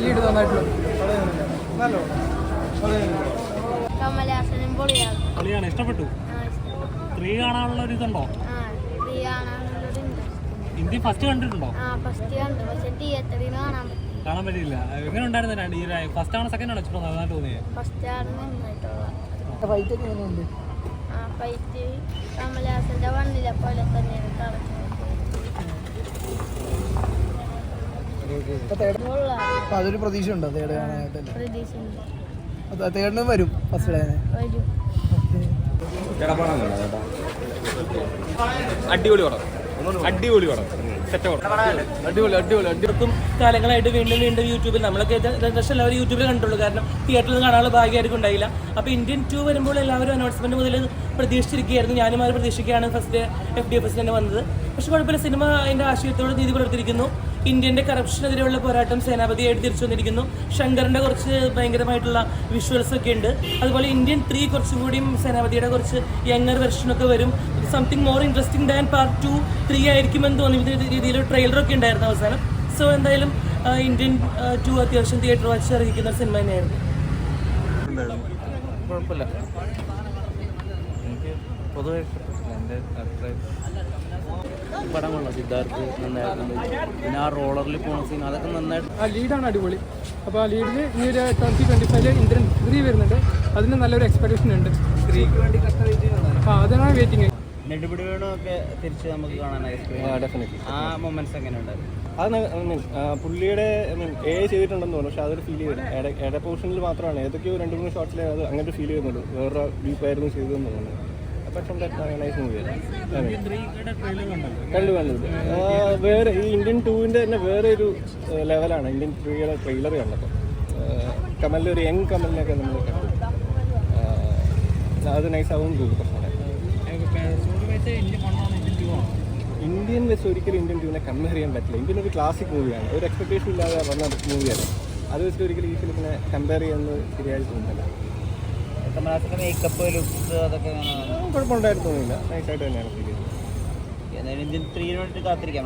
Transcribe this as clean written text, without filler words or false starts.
Lead തന്നിട്ടുള്ളൂ. കമലഹാസനും പൊളിയാണ്. ഇഷ്ടപ്പെട്ടു. 3 കാണാനുള്ള ഒരു ഇതുണ്ടോ? ഹിന്ദി ഫസ്റ്റ് കണ്ടിട്ടുണ്ടോ? കാണാൻ പറ്റിയില്ല. എങ്ങനെ ഉണ്ടായിരുന്നു? ഈ ഫസ്റ്റ് ആണോ സെക്കൻഡ് ആണോ ഇഷ്ടം നന്നായിട്ട് തോന്നിയത്? കമലഹാസന്റെ വണ്ണിലെ പോലെ തന്നെയാണ്. അതൊരു പ്രതീക്ഷ ഉണ്ടോ തേർഡ് കാണാനായിട്ട്? തേർഡിനും വരും ഫസ്റ്റ് ഡേ. അടിപൊളി പടം, അടിപൊളി പടം, അടിപൊളി. കാലങ്ങളായിട്ട് വീണ്ടും യൂട്യൂബിൽ നമ്മളൊക്കെ എല്ലാവരും യൂട്യൂബിൽ കണ്ടുള്ളൂ. കാരണം തിയേറ്ററിൽ നിന്ന് കാണാനുള്ള ഭാഗ്യമായിരിക്കും ഉണ്ടായില്ല. അപ്പോൾ ഇന്ത്യൻ 2 വരുമ്പോൾ എല്ലാവരും അനൗൺസ്മെന്റ് മുതൽ പ്രതീക്ഷിച്ചിരിക്കുകയായിരുന്നു. ഞാനും അത് പ്രതീക്ഷിക്കുകയാണ് ഫസ്റ്റ് FDFS തന്നെ വന്നത്. പക്ഷെ കുഴപ്പമില്ല, സിനിമ അതിൻ്റെ ആശയത്തോട് നീതി പുലർത്തിയിരിക്കുന്നു. ഇന്ത്യൻ്റെ കറപ്ഷനെതിരെയുള്ള പോരാട്ടം സേനാപതിയായിട്ട് തിരിച്ചു വന്നിരിക്കുന്നു. ശങ്കറിൻ്റെ കുറച്ച് ഭയങ്കരമായിട്ടുള്ള വിഷ്വൽസ് ഒക്കെ ഉണ്ട്. അതുപോലെ ഇന്ത്യൻ 3 കുറച്ചും കൂടിയും സേനാപതിയുടെ കുറച്ച് യങ്ങർ വെർഷനൊക്കെ വരും. Something more interesting than part 2, 3 ആയിരിക്കുമെന്ന് തോന്നിയ രീതിയിൽ ട്രെയിലറൊക്കെ ഉണ്ടായിരുന്നു അവസാനം. സോ എന്തായാലും ഇന്ത്യൻ 2 അത്യാവശ്യം തിയേറ്റർ വാച്ച് അറിയിക്കുന്ന സിനിമ തന്നെയായിരുന്നു. കുഴപ്പമില്ല, എനിക്ക് പൊതുവെ എൻ്റെ പടമുള്ള സിദ്ധാർത്ഥ് നന്നായിരുന്നു. പിന്നെ ആ റോളറിൽ പോകുന്ന സീൻ അതൊക്കെ നന്നായിട്ട്. ആ ലീഡാണ് അടിപൊളി. അപ്പോൾ ആ ലീഡിൽ ഈ ഒരു 2025 ഇന്ത്യൻ 3 വരുന്നുണ്ട്. അതിന് നല്ലൊരു എക്സ്പെക്ടേഷൻ ഉണ്ട്. അതാണ് വെയിറ്റിംഗ്. നെടുപിടി വേണമൊക്കെ തിരിച്ച് നമുക്ക് കാണാനായിട്ട് ആ മൊമെന്റ്സ് എങ്ങനെ ഉണ്ടായിരുന്നു? അത് പുള്ളിയുടെ ചെയ്തിട്ടുണ്ടെന്ന് തോന്നുന്നു. പക്ഷെ അതൊരു ഫീൽ ചെയ്തില്ല. ഇട പോർഷനിൽ മാത്രമാണ് ഏതൊക്കെയോ 2-3 ഷോട്ട്സിൽ അത് അങ്ങനെ ഫീൽ ചെയ്യുന്നുള്ളൂ. വേറെ ഡീപ്പായിരുന്നു ചെയ്തതെന്ന് തോന്നുന്നു. കണ്ടു. വേറെ ഈ ഇന്ത്യൻ 2-ന്റെ തന്നെ വേറെ ഒരു ലെവലാണ് ഇന്ത്യൻ 3-യുടെ ട്രെയിലർ കണ്ടപ്പോൾ. കമലിൻ്റെ ഒരു യങ് കമലിനൊക്കെ നമ്മൾ കണ്ടു. അത് നൈസാവും തോന്നി. പ്രശ്നം ഇന്ത്യൻ വെച്ച് ഒരിക്കലും ഇന്ത്യൻ 2-നെ കമ്പയർ ചെയ്യാൻ പറ്റില്ല. ഇന്ത്യൻ ഒരു ക്ലാസിക് മൂവിയാണ്. ഒരു എക്സ്പെക്ടേഷൻ ഇല്ലാതെ വന്ന മൂവിയാണ്. അത് വെച്ചിട്ട് ഒരിക്കലും ഈ ഫിലിമിനെ കമ്പയർ ചെയ്യുന്നത് ശരിയായി തോന്നുന്നില്ല. കമലഹാസന്റെ മേക്കപ്പ് ലുക്സ് അതൊക്കെ കുഴപ്പമുണ്ടായിരുന്നു തോന്നുന്നില്ല. നൈസായിട്ട് തന്നെയാണ് ഫീൽ ചെയ്തത്. ഇന്ത്യൻ 3 കാത്തിരിക്കാം.